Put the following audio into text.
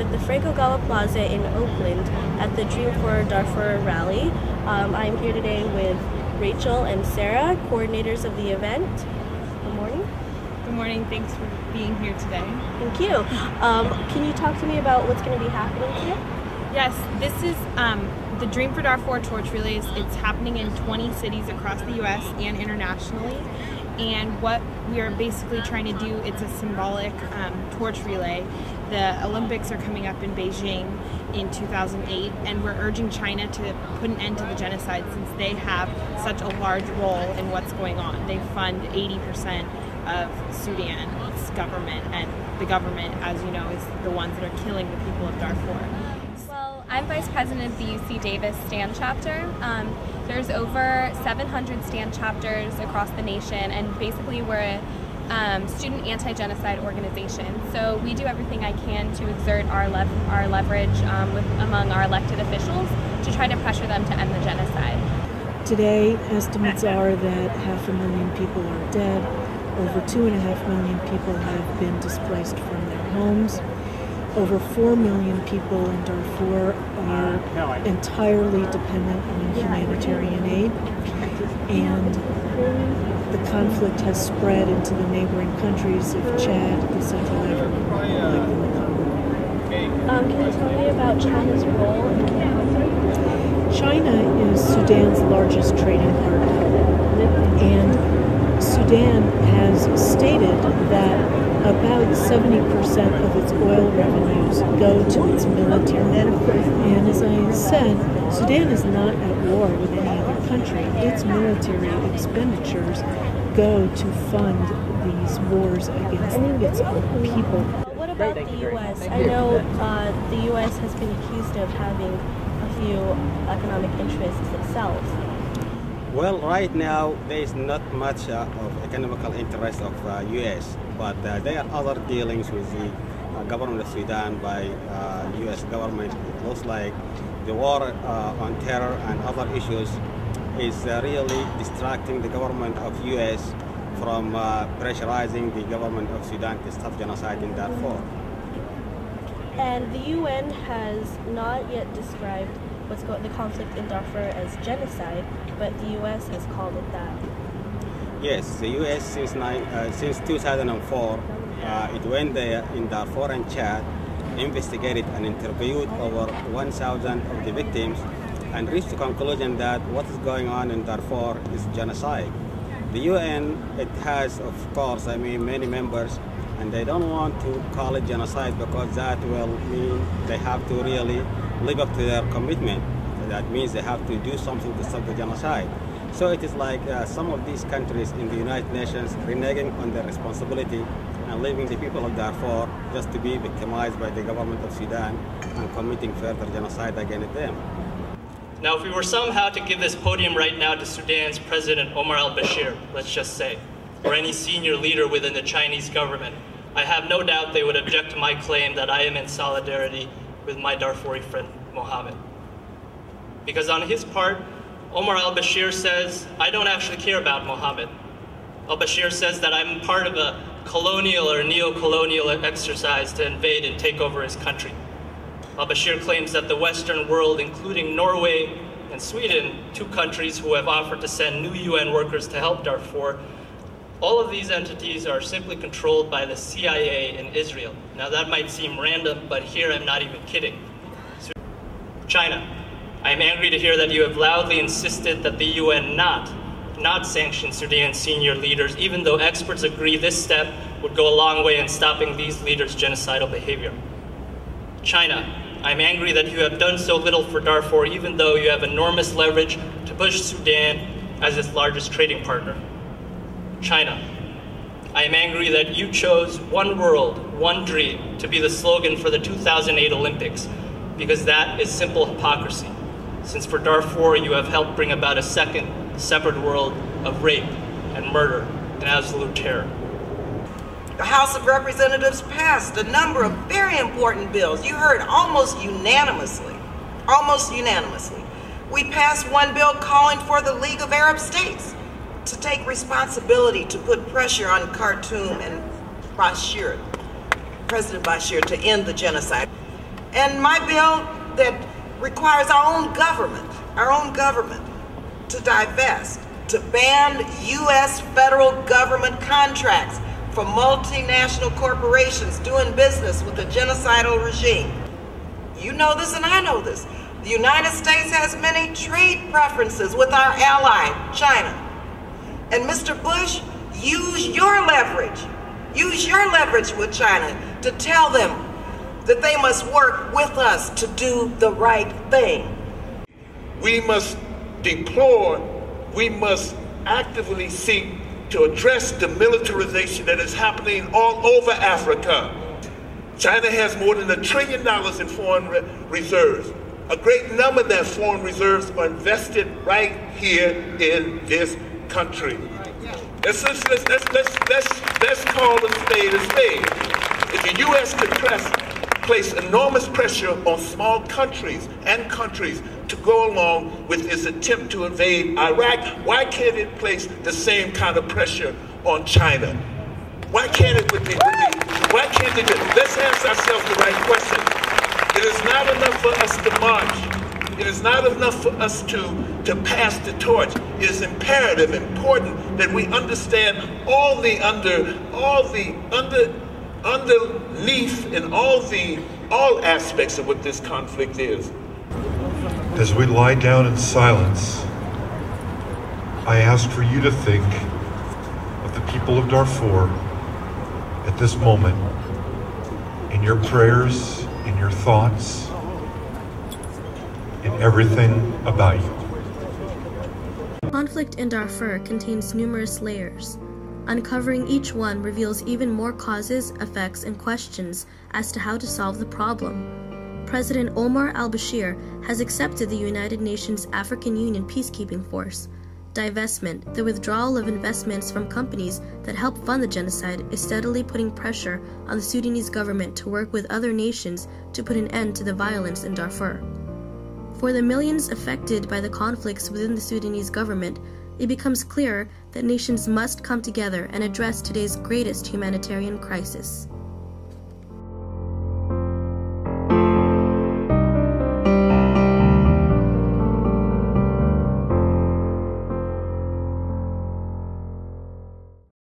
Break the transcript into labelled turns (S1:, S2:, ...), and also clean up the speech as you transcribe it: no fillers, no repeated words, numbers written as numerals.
S1: with the Franco Gala Plaza in Oakland at the Dream for Darfur Rally. I'm here today with Rachel and Sarah, coordinators of the event. Good morning.
S2: Good morning. Thanks for being here today.
S1: Thank you. Can you talk to me about what's going to be happening today?
S2: Yes, this is the Dream for Darfur torch relays. It's happening in 20 cities across the U.S. and internationally. And what we are basically trying to do, it's a symbolic torch relay. The Olympics are coming up in Beijing in 2008, and we're urging China to put an end to the genocide since they have such a large role in what's going on. They fund 80% of Sudan's government, and the government, as you know, is the ones that are killing the people of Darfur.
S3: Well, I'm Vice President of the UC Davis STAND chapter. There's over 700 STAND chapters across the nation, and basically we're a student anti-genocide organization. So we do everything I can to exert our leverage among our elected officials to try to pressure them to end the genocide.
S4: Today, estimates are that 500,000 people are dead. Over 2.5 million people have been displaced from their homes. Over 4 million people in Darfur are entirely dependent on humanitarian aid, and the conflict has spread into the neighboring countries of Chad, the Central African Republic, and the Congo.
S1: Can you tell me about China's role in the conflict?
S4: China is Sudan's largest trading partner, and Sudan has stated that about 70% of its oil revenues go to its military. And as I said, Sudan is not at war with any other country. Its military expenditures go to fund these wars against its own people.
S1: What about the U.S.? I know the U.S. has been accused of having a few economic interests itself.
S5: Well, right now there is not much of economical interest of U.S., but there are other dealings with the government of Sudan by U.S. government. It looks like the war on terror and other issues is really distracting the government of U.S. from pressurizing the government of Sudan to stop genocide in Darfur.
S1: And the UN has not yet described the conflict in Darfur as genocide, but the U.S. has called it that.
S5: Yes, the U.S. since 2004, it went there in Darfur and Chad, investigated and interviewed over 1,000 of the victims, and reached the conclusion that what is going on in Darfur is genocide. The UN, it has, of course, many members, and they don't want to call it genocide because that will mean they have to really live up to their commitment. That means they have to do something to stop the genocide. So it is like some of these countries in the United Nations reneging on their responsibility and leaving the people of Darfur just to be victimized by the government of Sudan and committing further genocide against them.
S6: Now, if we were somehow to give this podium right now to Sudan's President Omar al-Bashir, let's just say, or any senior leader within the Chinese government, I have no doubt they would object to my claim that I am in solidarity with my Darfuri friend, Mohammed. Because on his part, Omar al-Bashir says, I don't actually care about Mohammed. Al-Bashir says that I'm part of a colonial or neo-colonial exercise to invade and take over his country. Al-Bashir claims that the Western world, including Norway and Sweden, two countries who have offered to send new UN workers to help Darfur, all of these entities are simply controlled by the CIA in Israel. Now that might seem random, but here I'm not even kidding. China, I am angry to hear that you have loudly insisted that the UN not sanction Sudan's senior leaders, even though experts agree this step would go a long way in stopping these leaders' genocidal behavior. China, I'm angry that you have done so little for Darfur, even though you have enormous leverage to push Sudan as its largest trading partner. China, I am angry that you chose one world, one dream to be the slogan for the 2008 Olympics, because that is simple hypocrisy, since for Darfur you have helped bring about a second separate world of rape and murder and absolute terror.
S7: The House of Representatives passed a number of very important bills. You heard almost unanimously. We passed one bill calling for the League of Arab States to take responsibility to put pressure on Khartoum and President Bashir to end the genocide. And my bill that requires our own government to divest, to ban U.S. federal government contracts for multinational corporations doing business with a genocidal regime. You know this and I know this. The United States has many trade preferences with our ally, China. And Mr. Bush, use your leverage with China to tell them that they must work with us to do the right thing.
S8: We must deplore, we must actively seek to address the militarization that is happening all over Africa. China has more than $1 trillion in foreign reserves. A great number of that foreign reserves are invested right here in this country. Let's call a spade a spade. If the U.S. could place enormous pressure on small countries and countries to go along with its attempt to invade Iraq, why can't it place the same kind of pressure on China? Why can't it why can't it let's ask ourselves the right question. It is not enough for us to march. It is not enough for us to pass the torch. It is imperative, important that we understand all underneath and all aspects of what this conflict is.
S9: As we lie down in silence, I ask for you to think of the people of Darfur at this moment, in your prayers, in your thoughts, in everything about you.
S1: Conflict in Darfur contains numerous layers. Uncovering each one reveals even more causes, effects, and questions as to how to solve the problem. President Omar al-Bashir has accepted the United Nations African Union Peacekeeping Force. Divestment, the withdrawal of investments from companies that help fund the genocide, is steadily putting pressure on the Sudanese government to work with other nations to put an end to the violence in Darfur. For the millions affected by the conflicts within the Sudanese government, it becomes clear that nations must come together and address today's greatest humanitarian crisis.